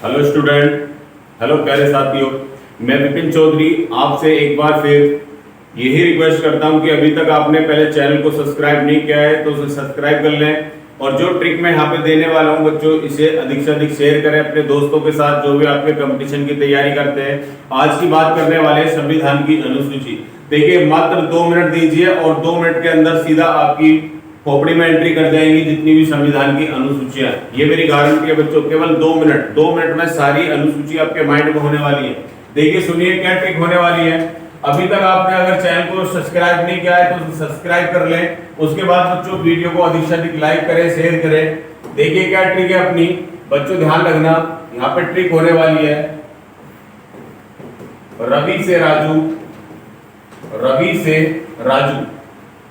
Hello student, hello प्यारे साथियों, मैं विपिन चौधरी आपसे एक बार फिर यही रिक्वेस्ट करता हूं कि अभी तक आपने पहले चैनल को सब्सक्राइब नहीं किया है तो उसे सब्सक्राइब कर लें और जो ट्रिक मैं यहाँ पे देने वाला हूं बच्चों, इसे अधिक से अधिक शेयर करें अपने दोस्तों के साथ जो भी आपके कंपटीशन की तैयारी करते हैं। आज की बात करने वाले हैं संविधान की अनुसूची। देखिए, मात्र 2 मिनट दीजिए और 2 मिनट के अंदर सीधा आपकी खोपड़ी में एंट्री कर जाएंगी जितनी भी संविधान की अनुसूचियां। ये मेरी गारंटी है बच्चों, केवल 2 मिनट में सारी अनुसूची आपके माइंड में होने वाली है। देखिए सुनिए क्या ट्रिक होने वाली है। अभी तक आपने अगर चैनल को सब्सक्राइब नहीं किया है तो सब्सक्राइब कर लें। उसके बाद बच्चों वीडियो को अधिक से अधिक लाइक करें, शेयर करें। देखिए क्या ट्रिक है अपनी, बच्चों ध्यान रखना। यहाँ पे ट्रिक होने वाली है रवि से राजू, रवि से राजू,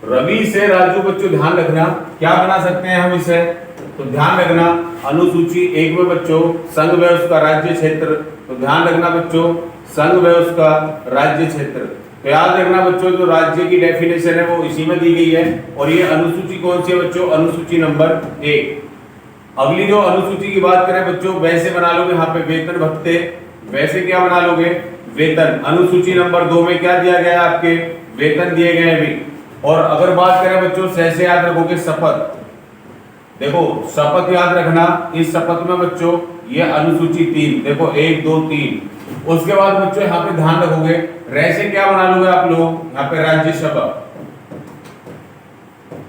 रवि से राजू। बच्चों ध्यान रखना क्या बना सकते हैं हम इसे, तो ध्यान रखना अनुसूची 1 में बच्चों संघ व उसका राज्य क्षेत्र। तो ध्यान रखना बच्चों, संघ व उसका राज्य क्षेत्र। तो याद रखना बच्चों, जो राज्य की डेफिनेशन है वो इसी में दी गई है। और ये अनुसूची कौन सी है बच्चों, अनुसूची नंबर 1। अगली जो अनुसूची की बात करें बच्चों, वैसे बना लोगे यहाँ पे वेतन भत्ते। वैसे क्या बना लोगे, वेतन। अनुसूची नंबर 2 में क्या दिया गया है, आपके वेतन दिए गए हैं भी। और अगर बात करें बच्चों से याद रखोगे शपथ। देखो शपथ याद रखना, इस शपथ में बच्चों ये अनुसूची 3, देखो 1 2 3। उसके बाद बच्चों यहाँ पे ध्यान रखोगे रे से क्या बना लोगे आप लोग, यहाँ पे राज्यसभा,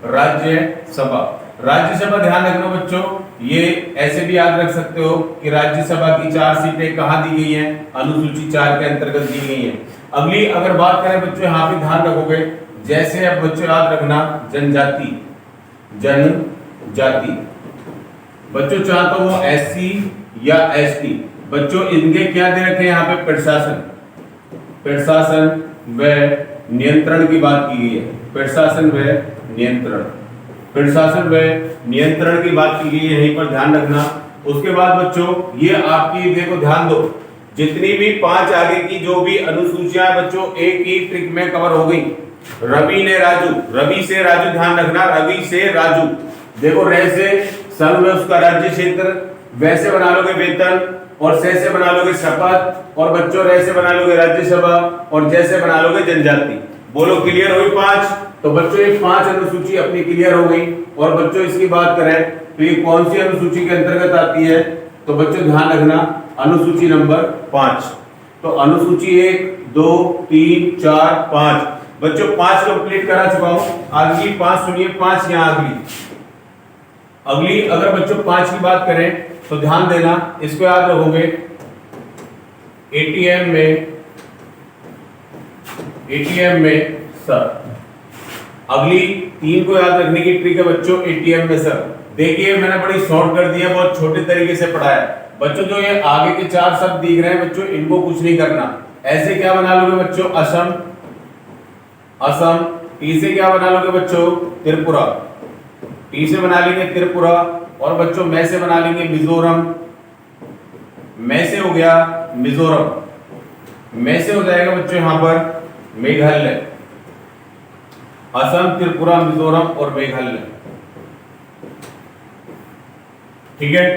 राज्यसभा, राज्यसभा। ध्यान रखना बच्चों, ये ऐसे भी याद रख सकते हो कि राज्यसभा की 4 सीटें कहाँ दी गई हैं, अनुसूची 4 के अंतर्गत दी गई हैं। अगली अगर बात करें बच्चों, यहाँ पे ध्यान रखोगे जैसे अब बच्चों याद रखना जनजाति, जनजाति। बच्चों चाहे तो वो एससी या एसटी। बच्चों इनके क्या दे रखे हैं यहाँ पे, प्रशासन, प्रशासन व नियंत्रण की बात की गई है। प्रशासन व नियंत्रण, प्रशासन व नियंत्रण की बात की गई है, यहीं पर ध्यान रखना। उसके बाद बच्चों ये आपकी, देखो ध्यान दो, जितनी भी 5 आगे की जो भी अनुसूचियां बच्चों एक ही ट्रिक में कवर हो गई। रवि ने राजू, रवि से राजू, ध्यान रखना रवि से राजू। देखो रे से संघ में उसका राज्य क्षेत्र, वैसे बना लोगे वेतन, और से बना लोगे शपथ, और बच्चों रे से बना लोगे राज्यसभा, और जैसे बना लोगे जनजाति। बोलो क्लियर हुई 5? तो बच्चों ये 5 अनुसूची अपनी क्लियर हो गई। और बच्चों इसकी बात करें तो ये कौन सी अनुसूची के अंतर्गत आती है, तो बच्चों ध्यान रखना अनुसूची नंबर 5। तो अनुसूची 1 2 3 4 5, बच्चों 5 कंप्लीट करा चुका हूं। अगली 5 सुनिए, 5 यहां अगली अगर बच्चों 5 की बात करें तो ध्यान देना, इसको याद रखोगे एटीएम में सर। अगली 3 को याद रखने की ट्रिक है बच्चों, एटीएम में सर। देखिए मैंने बड़ी शॉर्ट कर दिया, बहुत छोटे तरीके से पढ़ाया बच्चों। जो ये आगे के 4 शब्द दिख रहे हैं बच्चों, इनको कुछ नहीं करना। ऐसे क्या बना लोगे बच्चों, असम, असम। टी से क्या बना लोगे बच्चों, त्रिपुरा, टी से बना लेंगे त्रिपुरा। और बच्चों मैं से बना लेंगे मिजोरम, मैं से हो गया मिजोरम, मैं से हो जाएगा बच्चों यहाँ पर मेघालय। असम, त्रिपुरा, मिजोरम और मेघालय, ठीक है।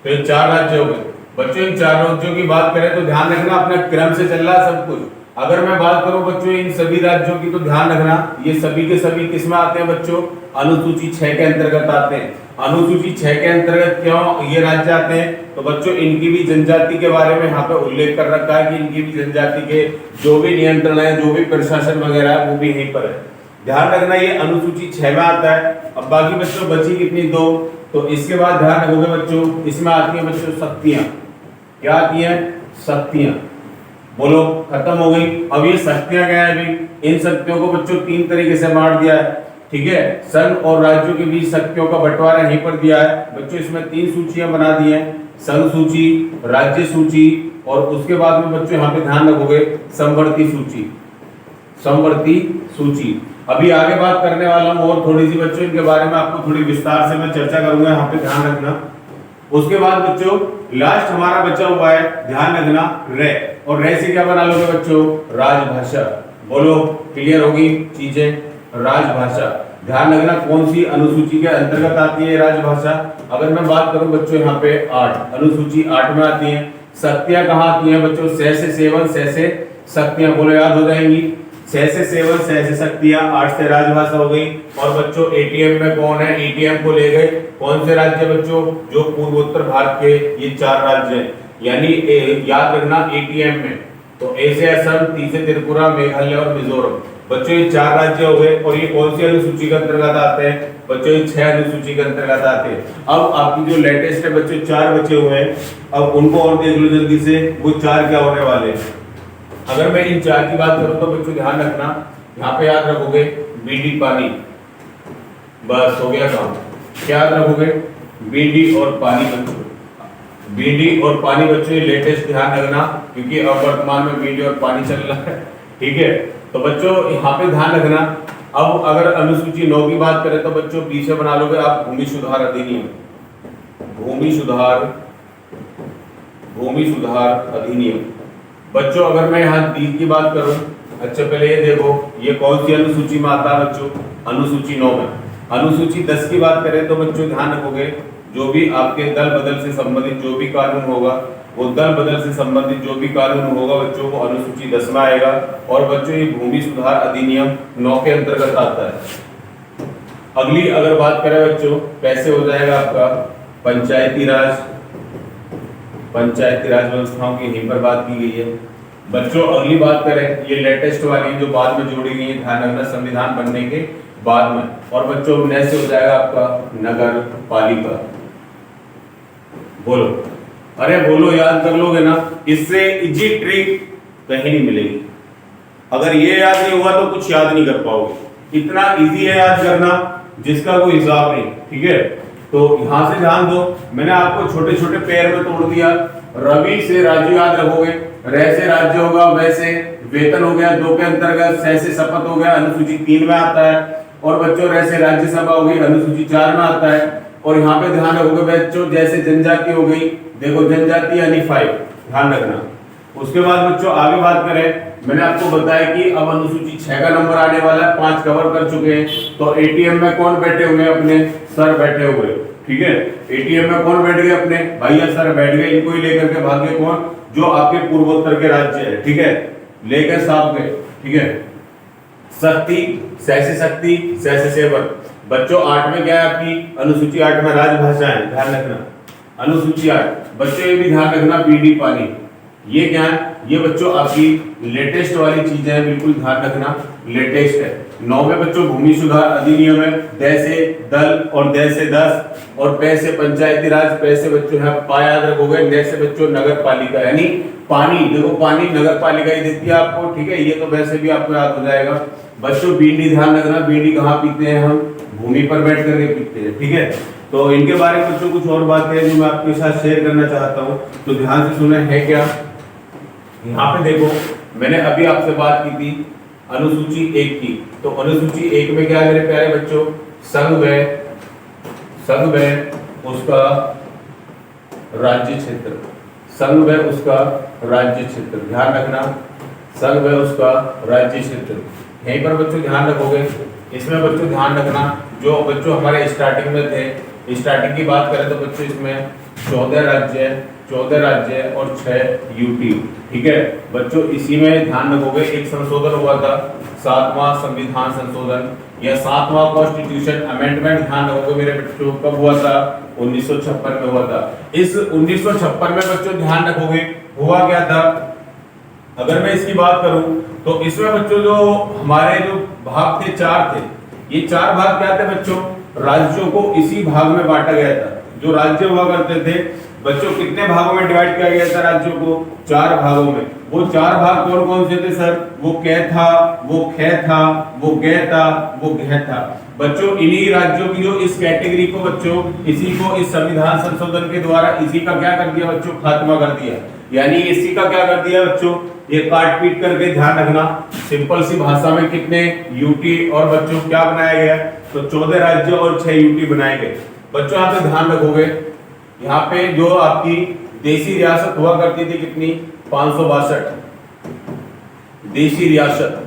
तो ये 4 राज्य हो गए बच्चों। इन 4 राज्यों की बात करें तो ध्यान रखना अपने क्रम से चल रहा है सब कुछ। अगर मैं बात करूं बच्चों इन सभी राज्यों की, तो ध्यान रखना ये सभी के सभी किस में आते हैं बच्चों, अनुसूची 6 के अंतर्गत आते हैं। अनुसूची 6 के अंतर्गत क्यों ये राज्य आते हैं, तो बच्चों इनकी भी जनजाति के बारे में यहाँ पे उल्लेख कर रखा है कि इनकी भी जनजाति के जो भी नियंत्रण है, जो भी प्रशासन वगैरह है वो भी यहीं पर है। ध्यान रखना ये अनुसूची 6 में आता है। अब बाकी बच्चों बची कितनी, 2। तो इसके बाद ध्यान रखोगे बच्चों, इसमें आती है बच्चों शक्तियां। क्या आती है, शक्तियां। बोलो खत्म हो गई। अब ये शक्तियां क्या है, अभी इन शक्तियों को बच्चों 3 तरीके से बांट दिया है, ठीक है। संघ और राज्यों के बीच शक्तियों का बंटवारा यहीं पर दिया है बच्चों। इसमें 3 सूचियां बना दी हैं, संघ सूची, राज्य सूची, और उसके बाद में बच्चों यहाँ पे ध्यान रखोगे समवर्ती सूची, समवर्ती सूची। अभी आगे बात करने वाला हूं और थोड़ी सी बच्चों इनके बारे में आपको थोड़ी विस्तार से मैं चर्चा करूंगा, यहाँ पे ध्यान रखना। उसके बाद बच्चों लास्ट हमारा बचा हुआ है, ध्यान रखना रे। और रे से क्या बना लोगे बच्चों, राजभाषा। बोलो क्लियर होगी चीजें, राजभाषा। ध्यान रखना कौन सी अनुसूची के अंतर्गत आती है राजभाषा। अगर मैं बात करूं बच्चों यहाँ पे 8 अनुसूची 8 में आती है। शक्तियां कहाँ आती हैं बच्चों, 6 से सेवन, 6 से शक्तियां, बोलो याद हो जाएंगी। 6 से सेवन, 6 से शक्तियां, 8 से राजभाषा हो गई। और बच्चों एटीएम में कौन है, एटीएम को ले गए कौन से राज्य बच्चों, जो पूर्वोत्तर भारत के ये 4 राज्य हैं, यानी याद रखना एटीएम में तो ए से असम, टी से त्रिपुरा, मेघालय और मिजोरम। बच्चों ये 4 राज्य हो गए। और ये कौन सी अनुसूची के अंतर्गत आते हैं बच्चों, ये 6 अनुसूची के अंतर्गत आते हैं। अब आपकी जो लेटेस्ट है बच्चों 4 बचे हुए हैं, अब उनको और देख लो जल्दी से, वो 4 क्या होने वाले हैं। अगर मैं इन 4 की बात करूं तो बच्चों ध्यान रखना, यहाँ पे याद रखोगे बीडी पानी, बस हो गया काम। क्या याद रखोगे, बीडी और पानी बच्चों, बीडी और पानी बच्चों ये लेटेस्ट ध्यान रखना, क्योंकि अब वर्तमान में बीडी और पानी चल रहा है, ठीक है। तो बच्चों यहाँ पे ध्यान रखना। अब अगर अनुसूची 9 की बात करें तो बच्चों बी से बना लोगे आप भूमि सुधार अधिनियम, भूमि सुधार अधिनियम। बच्चों अगर मैं यहाँ 3 की बात करूं, अच्छा पहले ये देखो ये कौन सी अनुसूची में आता है बच्चों, अनुसूची 9 में। अनुसूची 10 की बात करें तो बच्चों ध्यान रखोगे जो भी आपके दल बदल से संबंधित जो भी कानून होगा, वो दल बदल से संबंधित जो भी कानून होगा बच्चों वो अनुसूची 10 में आएगा। और बच्चों ये भूमि सुधार अधिनियम 9 के अंतर्गत आता है। अगली अगर बात करें बच्चों कैसे हो जाएगा आपका पंचायती राज व्यवस्थाओं की यहीं पर बात की गई है। बच्चों अगली बात करें ये लेटेस्ट वाली जो बाद में जोड़ी गई है, ध्यान रखना संविधान बनने के बाद में। और बच्चों नेक्स्ट हो जाएगा आपका नगर पालिका। बोलो, अरे बोलो, याद कर लोगे ना, इससे इजी ट्रिक कहीं नहीं मिलेगी। अगर ये याद नहीं हुआ तो कुछ याद नहीं कर पाओगे, इतना इजी है याद करना जिसका कोई हिसाब नहीं, ठीक है। तो यहां से ध्यान दो, मैंने आपको छोटे छोटे पेयर में तोड़ दिया। रवि से राज्य याद रखोगे, रह से राज्य होगा, वैसे वेतन हो गया 2 के अंतर्गत, सह से शपथ हो गया अनुसूची 3 में आता है। और बच्चों रह से राज्यसभा हो गई अनुसूची 4 में आता है। और यहाँ पे ध्यान रखोगे बच्चों जैसे जनजाति हो गई, देखो जनजाति यानी 5, ध्यान रखना। उसके बाद बच्चों आगे बात करें, मैंने आपको बताया कि अब अनुसूची 6 का नंबर आने वाला है, 5 कवर कर चुके हैं। तो एटीएम में कौन बैठे हुए हैं, अपने सर बैठे हुए, ठीक है। एटीएम में कौन बैठ गए, अपने भैया सर बैठ गए, इनको ही लेकर के भागे कौन, जो आपके पूर्वोत्तर के राज्य है, ठीक है, लेकर साहब गए, ठीक है। शक्ति, सह से शक्ति, सह से सेवन। बच्चों 8 में क्या है आपकी अनुसूची 8 में राजभाषा है, ध्यान रखना अनुसूची 8। बच्चों ये भी ध्यान रखना बीडी पानी, ये क्या है, ये बच्चों आपकी लेटेस्ट वाली चीजें हैं, बिल्कुल ध्यान रखना लेटेस्ट है। 9 में बच्चों भूमि सुधार अधिनियम है, द से दल और द से 10 और पे से पंचायती राज, पे से बच्चों है पा याद रखोगे, न से बच्चों नगर पालिका, यानी पानी, देखो पानी नगर पालिका ही देती है आपको, ठीक है। ये तो वैसे भी आपको याद हो जाएगा। बच्चों बीडी ध्यान रखना, बीडी कहाँ पीते हैं हम, भूमि पर बैठ करके पीते हैं, ठीक है। तो इनके बारे में बच्चों कुछ और बातें हैं जो मैं आपके साथ शेयर करना चाहता हूँ, तो ध्यान से सुने है क्या। यहाँ पे देखो मैंने अभी आपसे बात की थी अनुसूची 1 की, तो अनुसूची 1 में क्या है मेरे प्यारे बच्चों, संघ में उसका राज्य क्षेत्र, संघ में उसका राज्य क्षेत्र, ध्यान रखना संघ में उसका राज्य क्षेत्र। यहीं पर बच्चों ध्यान रखोगे, इसमें बच्चों ध्यान रखना जो बच्चों हमारे स्टार्टिंग में थे, स्टार्टिंग की बात करें तो बच्चों इसमें 14 राज्य और 6 यूटी, ठीक है। बच्चों इसी में ध्यान रखोगे एक संशोधन हुआ था, 7वां संविधान संशोधन या 7वां कॉन्स्टिट्यूशन अमेंडमेंट, ध्यान रखोगे मेरे बच्चों कब हुआ था, 1956 में हुआ था। इस 1956 में बच्चों ध्यान रखोगे हुआ क्या था, अगर मैं इसकी बात करूं तो इसमें बच्चों जो हमारे जो भाग थे 4 थे, ये 4 भाग क्या थे बच्चों, राज्यों को इसी भाग में बांटा गया था। जो राज्य हुआ करते थे बच्चों कितने भागों में डिवाइड किया गया था राज्यों को, 4 भागों में। वो 4 भाग कौन कौन से थे सर, वो कै था, वो खे था, वो गे था, वो घ था। बच्चों इन्हीं राज्यों की जो इस कैटेगरी को बच्चों इसी को इस संविधान संशोधन के द्वारा इसी का क्या कर दिया बच्चों, खात्मा कर दिया, यानी इसी का क्या कर दिया बच्चों, ये काट पीट करके ध्यान रखना सिंपल सी भाषा में कितने यूटी और बच्चों क्या बनाया गया, तो 14 राज्य और 6 यूटी बनाए गए। बच्चों यहाँ पे ध्यान रखोगे, यहाँ पे जो आपकी देशी रियासत हुआ करती थी कितनी, 562 देशी रियासत,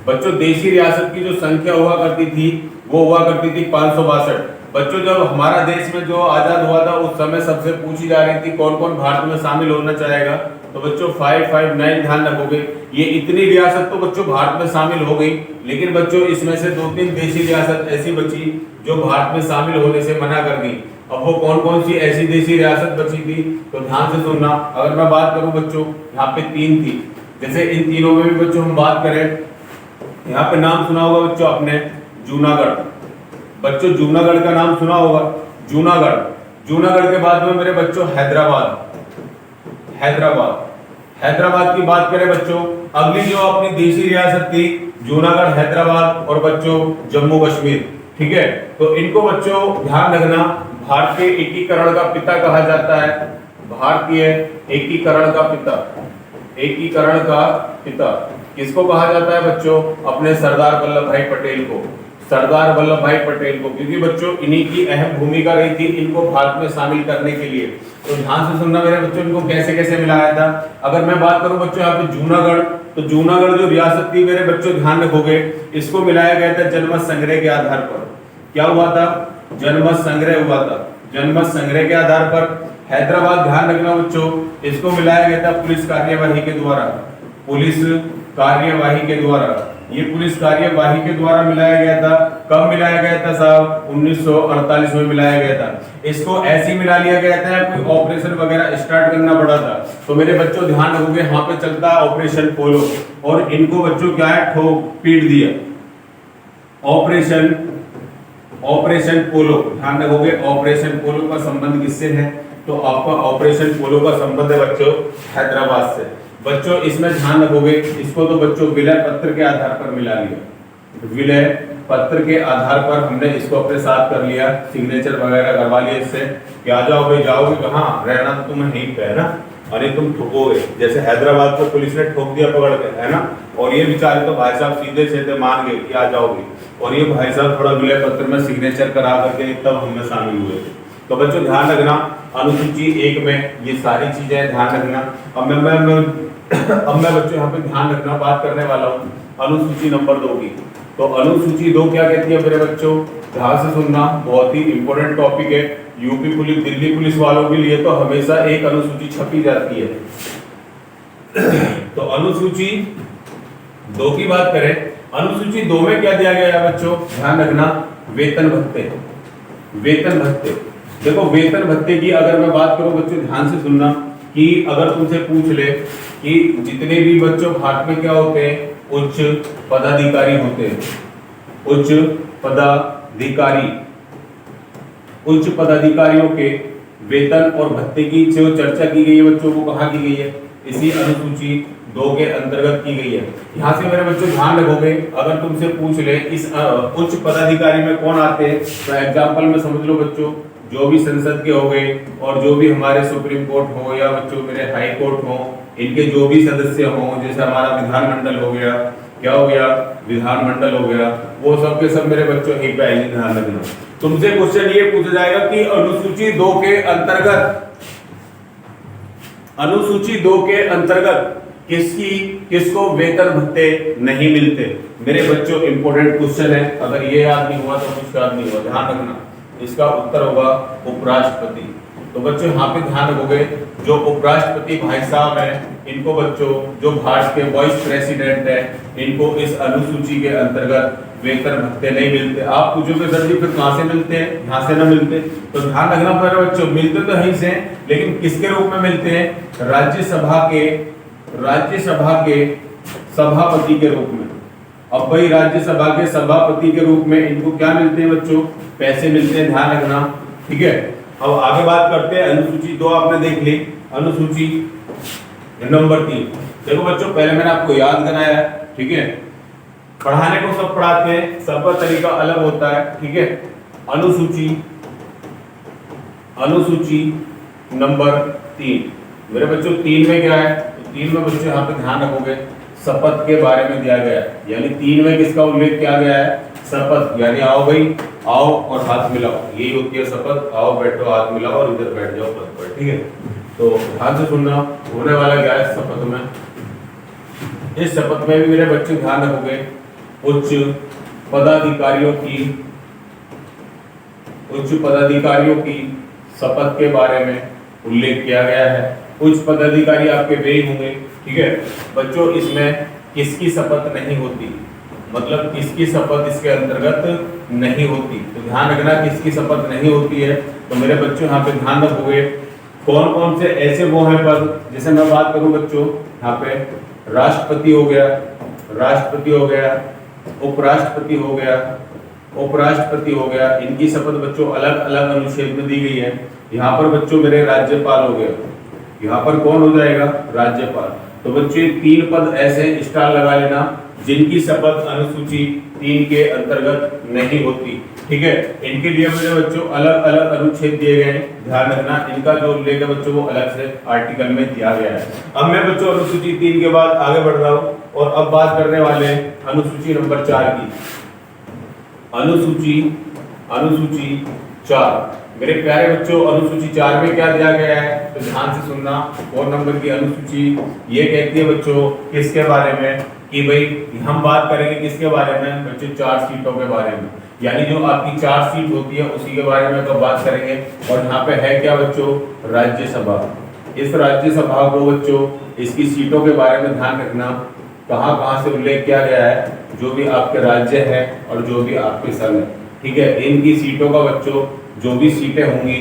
बच्चों देशी रियासत की जो संख्या हुआ करती थी वो हुआ करती थी 562। बच्चों जब हमारा देश में जो आजाद हुआ था उस समय सबसे पूछी जा रही थी कौन कौन भारत में शामिल होना चाहेगा, तो बच्चों 559 ध्यान रखोगे। ये इतनी रियासत तो बच्चों भारत में शामिल हो गई, लेकिन बच्चों इसमें से 2-3 देशी रियासत ऐसी बची जो भारत में शामिल होने से मना कर दी। अब वो कौन कौन सी ऐसी देशी रियासत बची थी तो ध्यान से सुनना। अगर मैं बात करूं बच्चों, यहाँ पे 3 थी। जैसे इन तीनों में भी बच्चों हम बात करें, यहाँ पे नाम सुना होगा बच्चों आपने जूनागढ़। बच्चों जूनागढ़ का नाम सुना होगा, जूनागढ़। जूनागढ़ के बाद में मेरे बच्चों हैदराबाद। हैदराबाद की बात करें बच्चों, अगली जो अपनी देशी रियासत थी जूनागढ़, हैदराबाद और बच्चों जम्मू कश्मीर। ठीक है, तो इनको बच्चों ध्यान रखना, भारतीय एकीकरण का पिता कहा जाता है। भारतीय एकीकरण का पिता, एकीकरण का पिता किसको कहा जाता है बच्चों? अपने सरदार वल्लभ भाई पटेल को, सरदार वल्लभ भाई पटेल को, क्योंकि बच्चों इन्हीं की अहम भूमिका रही थी इनको भारत में शामिल करने के लिए। तो ध्यान से सुनना मेरे बच्चों, इनको कैसे कैसे मिलाया था। अगर मैं बात करूं बच्चों यहाँ पे जूनागढ़, तो जूनागढ़ जो रियासत थी मेरे बच्चों ध्यान रखोगे, इसको मिलाया गया था जनमत संग्रह के आधार पर। क्या हुआ था? जनमत संग्रह हुआ था, जनमत संग्रह के आधार पर। हैदराबाद ध्यान रखना बच्चों, इसको मिलाया गया था पुलिस कार्यवाही के द्वारा, पुलिस कार्यवाही के द्वारा। ये पुलिस कार्यवाही के द्वारा मिलाया गया था। कब मिलाया गया था साहब? 1948 में मिलाया गया था। इसको ऐसे ही मिला लिया गया था, कोई ऑपरेशन वगैरह स्टार्ट करना पड़ा था। तो मेरे बच्चों ध्यान रखोगे, यहाँ पे चलता है ऑपरेशन पोलो, और इनको बच्चों क्या है, ठोक पीट दिया। ऑपरेशन पोलो, ध्यान रखोगे ऑपरेशन पोलो का संबंध किससे है? तो आपका ऑपरेशन पोलो का संबंध है बच्चों हैदराबाद से। बच्चों इसमें ध्यान रखोगे, इसको तो बच्चों विलय पत्र के आधार पर मिला लिया, विलय पत्र के आधार पर हमने इसको अपने साथ कर लिया, सिग्नेचर वगैरह करवा लिया इससे कि आ जाओ भाई, जाओगे कहाँ, रहना तो तुम्हें यहीं पे है ना, अरे तुम ठोकोगे। जैसे हैदराबाद को पुलिस ने ठोक दिया पकड़ के, है ना, और ये बेचारे तो भाई साहब सीधे सीधे मान गए कि आ जाओगे, और ये भाई साहब थोड़ा विलय पत्र में सिग्नेचर करा करके तब हमें शामिल हुए थे। तो बच्चों ध्यान रखना, अनुसूची 1 में ये सारी चीजें ध्यान रखना। अब मैं बच्चों यहाँ पे ध्यान रखना, बात करने वाला हूँ अनुसूची नंबर 2 की। तो अनुसूची 2 क्या कहती है मेरे बच्चों? ध्यान से सुनना, बहुत ही इंपॉर्टेंट टॉपिक है। यूपी पुलिस, दिल्ली पुलिस वालों के लिए तो हमेशा एक अनुसूची छपी जाती है। तो अनुसूची 2 की बात करें, अनुसूची 2 में क्या दिया गया है बच्चों? ध्यान रखना, वेतन भत्ते। वेतन भत्ते, देखो वेतन भत्ते की अगर मैं बात करूं बच्चों, ध्यान से सुनना, कि अगर तुमसे पूछ ले कि जितने भी बच्चों भारत में क्या होते हैं, उच्च पदाधिकारी होते हैं, उच्च पदाधिकारी, उच्च पदाधिकारियों के वेतन और भत्ते की जो चर्चा की गई है बच्चों, वो कहाँ की गई है? इसी अनुसूची 2 के अंतर्गत की गई है। यहाँ से मेरे बच्चों ध्यान रखोगे, अगर तुमसे पूछ ले इस उच्च पदाधिकारी में कौन आते हैं, तो एग्जाम्पल में समझ लो बच्चों, जो भी संसद के हो गए और जो भी हमारे सुप्रीम कोर्ट हो या बच्चों मेरे हाई कोर्ट हो, इनके जो भी सदस्य हो, जैसे हमारा विधानमंडल हो गया, क्या हो गया, विधानमंडल हो गया, वो सब के सब मेरे बच्चों एक पे आएंगे। ध्यान रखना, तुमसे क्वेश्चन ये पूछा जाएगा कि अनुसूची 2 के अंतर्गत, अनुसूची 2 के अंतर्गत किसको वेतन भत्ते नहीं मिलते? मेरे बच्चों इंपॉर्टेंट क्वेश्चन है, अगर ये याद नहीं हुआ तो कुछ याद नहीं हुआ। ध्यान रखना, इसका उत्तर होगा उपराष्ट्रपति। तो बच्चों यहाँ पे ध्यान रखोगे, जो उपराष्ट्रपति भाई साहब हैं, इनको बच्चों जो भारत के वाइस प्रेसिडेंट है, इनको इस अनुसूची के अंतर्गत वेतन भत्ते नहीं मिलते। आप पूछोगे सर जी फिर कहाँ से मिलते हैं? यहाँ से ना मिलते, तो ध्यान रखना मेरे बच्चों, मिलते तो यहीं से, लेकिन किसके रूप में मिलते हैं? राज्यसभा के सभापति के रूप में। अब भाई राज्यसभा के सभापति के रूप में इनको क्या मिलते हैं बच्चों? पैसे मिलते हैं, ध्यान रखना, ठीक है। अब आगे बात करते हैं, अनुसूची 2 आपने देख ली, अनुसूची नंबर 3। देखो बच्चों, पहले मैंने आपको याद कराया है, ठीक है, पढ़ाने को सब पढ़ाते हैं, सबका तरीका अलग होता है, ठीक है। अनुसूची नंबर 3 मेरे बच्चों 3 में क्या है? 3 में बच्चों यहाँ पे ध्यान रखोगे, शपथ के बारे में दिया गया है, यानी 3 में किसका उल्लेख किया गया है? शपथ, यानी आओ भाई, आओ और हाथ मिलाओ, यही होती है शपथ। आओ बैठो, हाथ मिलाओ और इधर बैठ जाओ पद पर, ठीक है। तो ध्यान से सुनना, होने वाला क्या है शपथ में। इस शपथ में भी मेरे बच्चे ध्यान रखोगे, उच्च पदाधिकारियों की शपथ के बारे में उल्लेख किया गया है। उच्च पदाधिकारी आपके वे ही होंगे, ठीक है बच्चों। इसमें किसकी शपथ नहीं होती, मतलब किसकी शपथ इसके अंतर्गत नहीं होती, तो ध्यान रखना किसकी शपथ नहीं होती है। तो मेरे बच्चों यहाँ पे ध्यान रखोगे कौन कौन से ऐसे वो हैं पद, जैसे मैं बात करूं बच्चों यहाँ पे राष्ट्रपति हो गया, उपराष्ट्रपति हो गया, इनकी शपथ बच्चों अलग अलग अनुच्छेद में दी गई है। यहाँ पर बच्चों मेरे राज्यपाल हो गया, यहाँ पर कौन हो जाएगा, राज्यपाल। तो बच्चों ये 3 पद ऐसे स्टार लगा लेना जिनकी शपथ अनुसूची 3 के अंतर्गत नहीं होती, ठीक है। इनके लिए मेरे बच्चों अलग अलग अनुच्छेद दिए गए हैं, ध्यान रखना इनका जो उल्लेख है बच्चों वो अलग से आर्टिकल में दिया गया है। अब मैं बच्चों अनुसूची 3 के बाद आगे बढ़ रहा हूँ और अब बात करने वाले हैं अनुसूची नंबर 4 की। अनुसूची 4 मेरे प्यारे बच्चों, अनुसूची 4 में क्या दिया गया है तो ध्यान से सुनना। 4 नंबर की अनुसूची ये कहती है बच्चों किसके बारे में, कि भाई हम बात करेंगे किसके बारे में बच्चों, 4 सीटों के बारे में, यानी जो आपकी 4 सीट होती है उसी के बारे में तो बात करेंगे। और यहाँ पे है क्या बच्चों, राज्यसभा। इस राज्यसभा को बच्चों इसकी सीटों के बारे में ध्यान रखना, कहाँ कहाँ से उल्लेख किया गया है, जो भी आपके राज्य है और जो भी आपके संघ है, ठीक है। इनकी सीटों का बच्चों जो भी सीटें होंगी,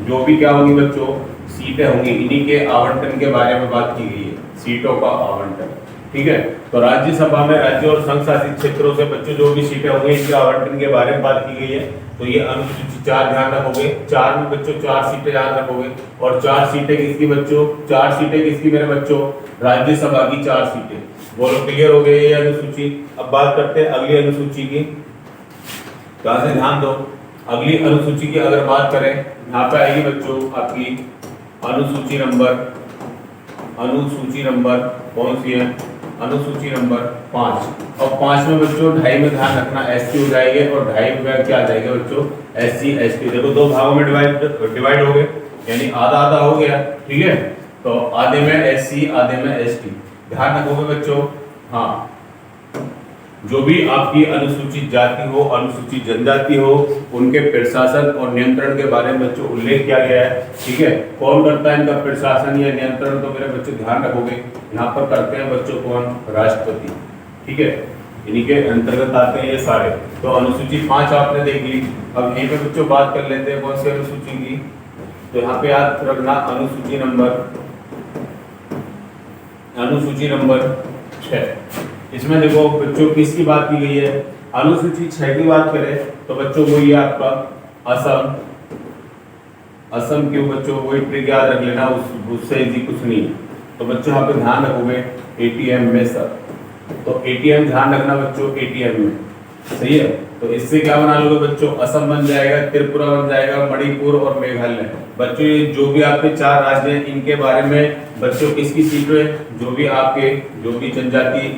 जो भी क्या होंगी बच्चों, सीटें होंगी, इन्हीं के आवंटन के बारे में बात की गई है, सीटों का आवंटन, ठीक है। तो राज्यसभा में राज्य और संघ शासित क्षेत्रों से बच्चों जो भी सीटें होंगी इनके आवंटन के बारे में बात की गई है। तो ये अनुसूची 4 ध्यान रखोगे। 4 में बच्चों 4 सीटें याद रखोगे, और 4 सीटें किसकी बच्चों, 4 सीटें किसकी मेरे बच्चों, राज्यसभा की 4 सीटें। बोलो क्लियर हो गई ये अनुसूची। अब बात करते हैं अगली अनुसूची की, कहाँ से ध्यान दो। अगली अनुसूची की अगर बात करें यहाँ पे आएगी बच्चों आपकी अनुसूची नंबर कौन सी है, अनुसूची नंबर 5। और 5 में बच्चों 2.5 में ध्यान रखना SC हो जाएंगे और 2.5 में क्या आ जाएगा बच्चों, SC ST। देखो 2 भागों में डिवाइड हो गए, यानी आधा आधा हो गया, ठीक है। तो आधे में SC आधे में ST, ध्यान रखोगे बच्चों। हाँ, जो भी आपकी अनुसूचित जाति हो, अनुसूचित जनजाति हो, उनके प्रशासन और नियंत्रण के बारे में बच्चों उल्लेख किया गया है, ठीक है। कौन करता है इनका प्रशासन या नियंत्रण, तो मेरे बच्चों ध्यान रखोगे यहाँ पर करते हैं बच्चों कौन, राष्ट्रपति, ठीक है। इन्हीं के अंतर्गत आते हैं ये सारे। तो अनुसूची 5 आपने देख ली। अब यहीं पे बच्चों बात कर लेते हैं कौन सी अनुसूची की, तो यहाँ पे याद रखना अनुसूची नंबर 6। इसमें देखो बच्चों किसकी बात की गई है, अनुसूची 6 की बात करें तो बच्चों वो ये आपका असम क्यों बच्चों, वही ट्रिक याद रख लेना, उससे इजी कुछ नहीं है। तो बच्चों यहाँ पे ध्यान रखोगे ATM में सर, तो ATM ध्यान रखना बच्चों, ATM में सही है। तो इससे क्या बना लोगे बच्चों, असम बन जाएगा, त्रिपुरा बन जाएगा, मणिपुर और मेघालय। बच्चों ये जो भी आपके 4 राज्य हैं इनके बारे में बच्चों किसकी सीटें, जो भी जनजाति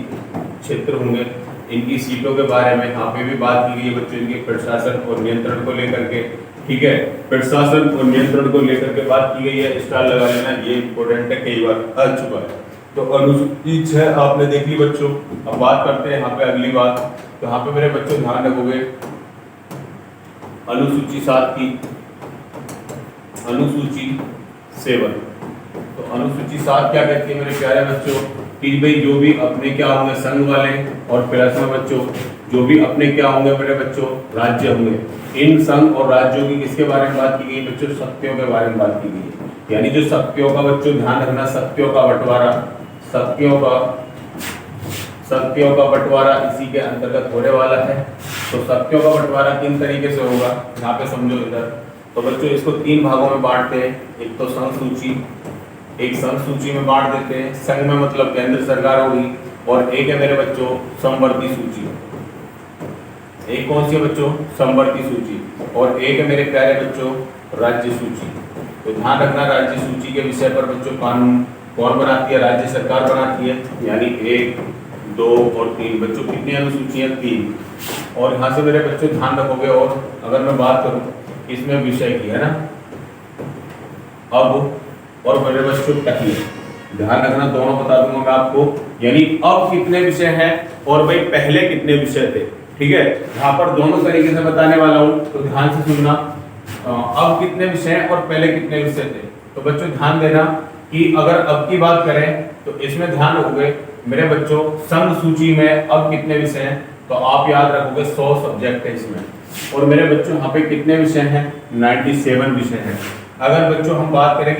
क्षेत्र होंगे इनकी सीटों के बारे में यहाँ पे भी बात की गई है बच्चों, इनके प्रशासन और नियंत्रण को लेकर के, ठीक है। प्रशासन और नियंत्रण को लेकर के बात की गई है, स्टार लगा लेना, ये इंपॉर्टेंट है, कई बार आ चुका है। तो अनुसूची 6 आपने देख ली बच्चों। अब बात करते हैं यहाँ पे अगली बात, तो यहाँ पे मेरे बच्चों ध्यान रखोगे अनुसूची 7 की, अनुसूची 7। तो अनुसूची 7 क्या कहती है मेरे प्यारे बच्चों, कि भाई जो भी अपने क्या होंगे संघ वाले, और प्लस में बच्चों जो भी अपने क्या होंगे मेरे बच्चों, राज्य होंगे। इन संघ और राज्यों की किसके बारे में बात की गई बच्चों, शक्तियों के बारे में बात की गई है। यानी जो शक्तियों का बच्चों ध्यान रखना, शक्तियों का बंटवारा इसी के अंतर्गत होने वाला है। तो शक्तियों का बंटवारा किन तरीके से होगा यहाँ पे समझो इधर। तो बच्चों इसको 3 भागों में बांटते हैं, एक तो संघ सूची, एक संघ सूची में बांट देते हैं, संघ में मतलब केंद्र सरकार होगी, और एक है मेरे बच्चों समवर्ती सूची। एक कौन सी है बच्चों, समवर्ती सूची, और एक है मेरे प्यारे बच्चों राज्य सूची। तो ध्यान रखना राज्य सूची के विषय पर बच्चों कानून कौन बनाती है, राज्य सरकार बनाती है, यानी 1, 2 और 3 बच्चों कितनी अनुसूचियां, 3। और यहाँ से मेरे बच्चों ध्यान रखोगे, और अगर मैं बात करूँ इसमें विषय की है ना, अब और मेरे बच्चों टकली, ध्यान रखना दोनों बता दूंगा मैं आपको। यानी अब कितने विषय हैं, और भाई पहले कितने विषय थे। ठीक है, यहाँ पर दोनों तरीके से बताने वाला हूँ, तो ध्यान से सुनना। अब कितने विषय हैं और पहले कितने विषय थे। तो बच्चों ध्यान देना कि अगर अब की बात करें तो इसमें ध्यान रखोगे मेरे बच्चों, संघ सूची में अब कितने विषय हैं, तो आप याद रखोगे 100 सब्जेक्ट है इसमें। और मेरे बच्चों यहाँ पे कितने विषय हैं, 97 विषय हैं। अगर बच्चों हम बात करें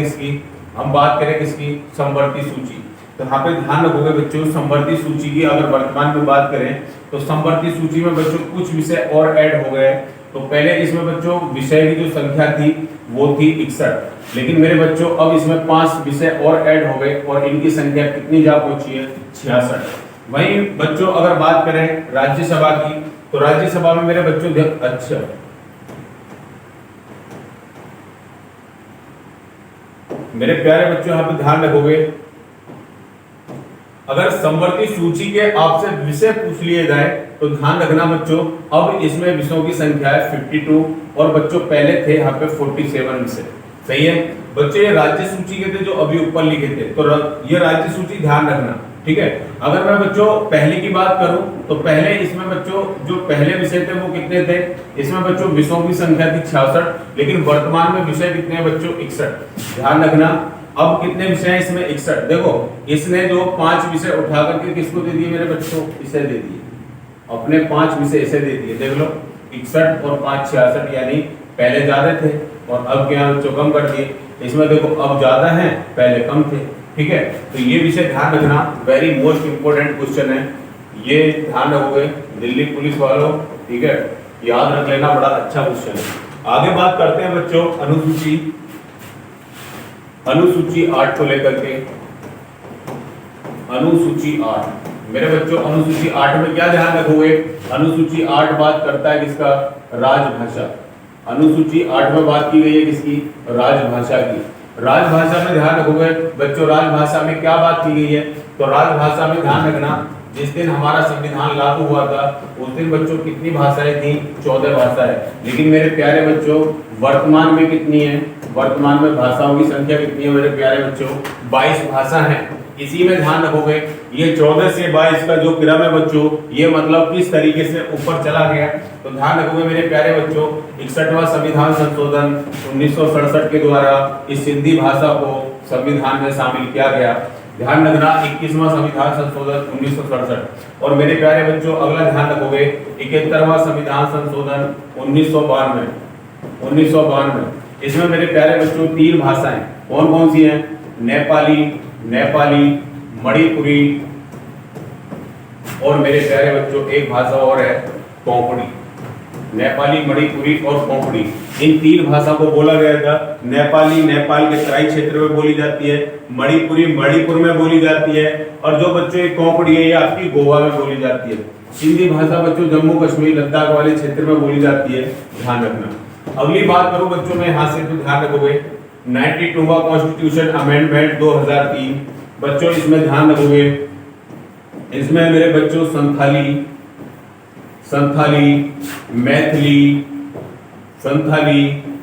किसकी, समवर्ती सूची, तो यहाँ पे ध्यान रखोगे बच्चों, समवर्ती सूची की अगर वर्तमान में बात करें तो समवर्ती सूची में बच्चों कुछ विषय और ऐड हो गए। तो पहले इसमें बच्चों विषय की जो संख्या थी वो थी 61, लेकिन मेरे बच्चों अब इसमें 5 विषय और ऐड हो गए और इनकी संख्या कितनी जा पहुंची है, 66। वहीं बच्चों अगर बात करें राज्यसभा की, तो राज्यसभा में मेरे बच्चों अच्छा मेरे प्यारे बच्चों यहाँ पे ध्यान रखोगे, अगर समवर्ती सूची के आपसे विषय पूछ लिए जाए तो ध्यान रखना बच्चों, अब इसमें विषयों की संख्या है 52 और बच्चों पहले थे यहाँ पे 47 विषय। सही है बच्चों, ये राज्य सूची के थे जो अभी ऊपर लिखे थे, तो ये राज्य सूची ध्यान रखना। ठीक है, अगर मैं बच्चों पहले की बात करूं तो पहले इसमें बच्चों जो पहले विषय थे वो कितने थे, इसमें बच्चों विषयों की संख्या थी 66, लेकिन वर्तमान में विषय कितने हैं बच्चों, 61। ध्यान रखना, अब कितने विषय हैं इसमें, 61। देखो इसने जो 5 विषय उठा करके किसको दे दिए मेरे बच्चों, इसे दे दिए, अपने 5 विषय इसे दे दिए। देख लो 61 और 5 66, यानी पहले ज्यादा थे और अब क्या बच्चों कम कर दिए। इसमें देखो अब ज्यादा है, पहले कम थे। ठीक है, तो ये विषय ध्यान रखना, वेरी मोस्ट इंपोर्टेंट क्वेश्चन है, ये ध्यान रखोगे दिल्ली पुलिस वालों। ठीक है, याद रख लेना, बड़ा अच्छा क्वेश्चन है। आगे बात करते हैं बच्चों अनुसूची 8 को लेकर के। अनुसूची 8 मेरे बच्चों, अनुसूची 8 में क्या ध्यान रखोगे, अनुसूची 8 बात करता है किसका, राजभाषा। अनुसूची 8 में बात की गई है किसकी, राजभाषा की। राजभाषा में ध्यान रखोगे बच्चों, राजभाषा में क्या बात की गई है, तो राजभाषा में ध्यान रखना, जिस दिन हमारा संविधान लागू हुआ था उस दिन बच्चों कितनी भाषाएं थी, 14 भाषाएं। लेकिन मेरे प्यारे बच्चों वर्तमान में कितनी है, वर्तमान में भाषाओं की संख्या कितनी है मेरे प्यारे बच्चों, 22 भाषा है। इसी में ध्यान रखोगे, ये 14 से 22 का जो क्रम है बच्चों, ये मतलब किस तरीके से ऊपर चला गया। तो ध्यान रखोगे मेरे प्यारे बच्चों, 61वां संविधान संशोधन 1967 के द्वारा इस सिंधी भाषा को संविधान में शामिल किया गया। ध्यान रखना, 21वां संविधान संशोधन 1967। और मेरे प्यारे बच्चों अगला ध्यान रखोगे, 71वां संविधान संशोधन 1992। इसमें मेरे प्यारे बच्चों 3 भाषाएं कौन कौन सी हैं, नेपाली, मणिपुरी और मेरे प्यारे बच्चों एक भाषा और है कोंकणी। नेपाली, मणिपुरी और कोंकणी, इन 3 भाषा को बोला गया था। नेपाली नेपाल के तराई क्षेत्र में बोली जाती है, मणिपुरी मणिपुर में बोली जाती है, और जो बच्चों ये कोंकणी है ये आपकी गोवा में बोली जाती है। सिंधी भाषा बच्चों जम्मू कश्मीर लद्दाख वाले क्षेत्र में बोली जाती है, ध्यान रखना। अगली बात करूं बच्चों मैं यहाँ से, तो ध्यान रखोगे 92वां कॉन्स्टिट्यूशन अमेंडमेंट 2003 बच्चों, इसमें ध्यान रखोगे, इसमें मेरे बच्चों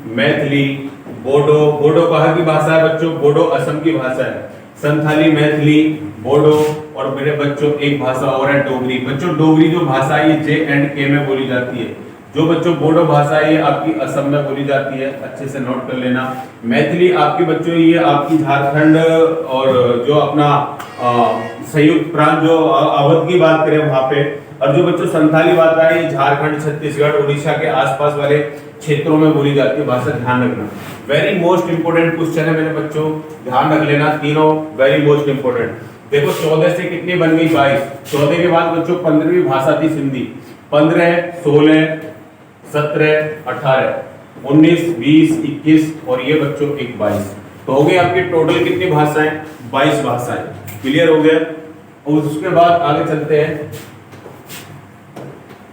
मैथिली, बोडो कहाँ की भाषा है बच्चों, बोडो असम की भाषा है। संथाली, मैथिली, बोडो और मेरे बच्चों एक भाषा और है डोगरी। बच्चों डोगरी जो भाषा है ये J&K में बोली जाती है। जो बच्चों बोडो भाषा है ये आपकी असम में बोली जाती है, अच्छे से नोट कर लेना। मैथिली आपकी बच्चों ये आपकी झारखंड और जो अपना संयुक्त प्रांत जो अवध की बात करें वहां पे, और जो बच्चों संथाली भाषा है ये झारखंड, छत्तीसगढ़, उड़ीसा के आसपास वाले क्षेत्रों में बोली जाती है भाषा, ध्यान रखना। वेरी मोस्ट इंपोर्टेंट क्वेश्चन है मेरे बच्चों, ध्यान रख लेना, तीनों वेरी मोस्ट इंपोर्टेंट। देखो 14 से कितनी बन गई, 22। 14 के बाद बच्चों 15वीं भाषा थी सिंधी, 15, 16, 17, 18, 19, 20, 21 और ये बच्चों एक 22। तो हो गई आपकी टोटल कितनी भाषाएं, 22 भाषाएं। क्लियर हो गया। और उसके बाद आगे चलते हैं,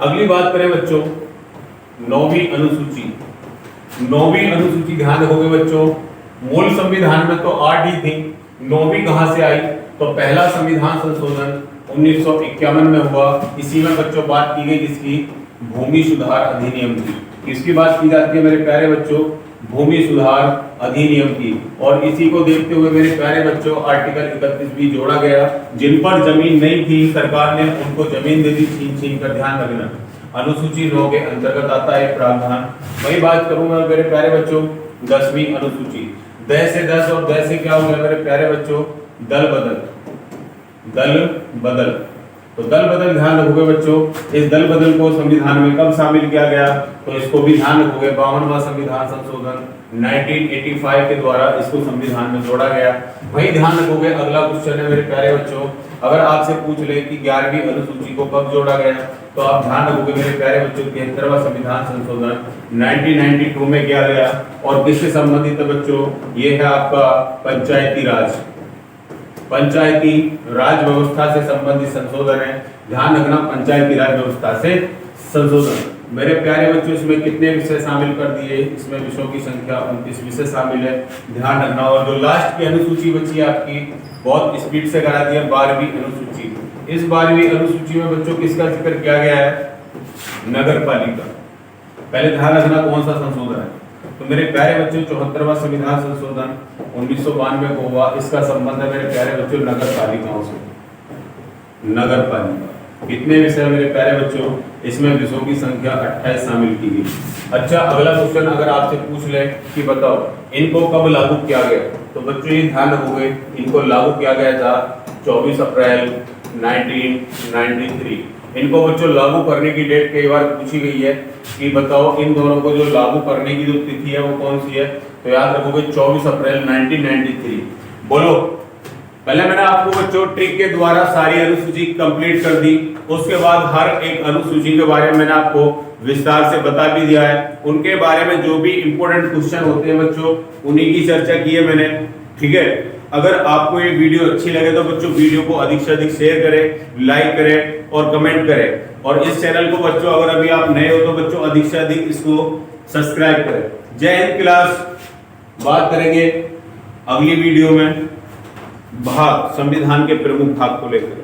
अगली बात करें बच्चों 9वीं अनुसूची। 9वीं अनुसूची ध्यान रखोगे बच्चों, मूल संविधान में तो 8 ही थी, 9वीं कहां से आई, तो पहला संविधान संशोधन 1951 में हुआ। इसी में बच्चों बात की गई किसकी, भूमि सुधार अधिनियम की। किसकी बात की जाती है मेरे प्यारे बच्चों, भूमि सुधार अधिनियम की, और इसी को देखते हुए मेरे प्यारे बच्चों आर्टिकल 31 भी जोड़ा गया। जिन पर जमीन नहीं थी सरकार ने उनको जमीन दे दी छीन छीन कर, ध्यान रखना। अनुसूची 9 के अंतर्गत आता है प्रावधान। वही बात करूंगा मेरे प्यारे बच्चों 10वीं अनुसूची, द से 10 और द से क्या हो गया मेरे प्यारे बच्चों, दल बदल, दल बदल। तो दल बदल ध्यान रखोगे बच्चों, इस दल बदल को संविधान में कब शामिल किया गया, तो इसको भी ध्यान रखोगे 52वां संविधान संशोधन 1985 के द्वारा इसको संविधान में जोड़ा गया। वही ध्यान रखोगे। अगला क्वेश्चन है मेरे प्यारे बच्चों, अगर आपसे पूछ ले कि 11वीं अनुसूची को कब जोड़ा गया, तो आप ध्यान रखोगे मेरे प्यारे बच्चों 73वां संविधान संशोधन 1992 में किया गया। और किससे संबंधित है बच्चों, ये है आपका पंचायती राज, पंचायती राज व्यवस्था से संबंधित संशोधन है। ध्यान रखना पंचायती राज व्यवस्था से संशोधन। मेरे प्यारे बच्चों इसमें कितने विषय शामिल कर दिए, इसमें विषयों की संख्या 29 विषय शामिल है, ध्यान रखना। और जो लास्ट की अनुसूची बची है आपकी, बहुत स्पीड से करा दिया, 12वीं अनुसूची। इस 12वीं अनुसूची में बच्चों किसका जिक्र किया गया है, नगर पालिका। पहले ध्यान रखना कौन सा संशोधन है, तो मेरे प्यारे बच्चों 74वां संविधान संशोधन 1992 को हुआ। इसका संबंध है मेरे प्यारे बच्चों नगर पालिकाओं से, नगर पालिका। कितने विषय मेरे प्यारे बच्चों, इसमें विषयों की संख्या 28 शामिल की गई। अच्छा अगला क्वेश्चन अगर आपसे पूछ ले कि बताओ इनको कब लागू किया गया, तो बच्चों ये ध्यान रखोगे इनको लागू किया गया था 24 अप्रैल 1993। इनको बच्चों लागू करने की डेट कई बार पूछी गई है कि बताओ इन दोनों को जो लागू करने की जो तिथि है वो कौन सी है, तो याद रखोगे 24 अप्रैल 1993। बोलो, पहले मैंने आपको बच्चों ट्रिक के द्वारा सारी अनुसूची कंप्लीट कर दी, उसके बाद हर एक अनुसूची के बारे में मैंने आपको विस्तार से बता भी दिया है। उनके बारे में जो भी इंपॉर्टेंट क्वेश्चन होते हैं बच्चों उन्हीं की चर्चा की है मैंने, ठीक है। अगर आपको ये वीडियो अच्छी लगे तो बच्चों वीडियो को अधिक से अधिक शेयर करें, लाइक करें और कमेंट करें। और इस चैनल को बच्चों अगर अभी आप नए हो तो बच्चों अधिक से अधिक इसको सब्सक्राइब करें। जय हिंद क्लास। बात करेंगे अगली वीडियो में भाग संविधान के प्रमुख भाग को लेकर।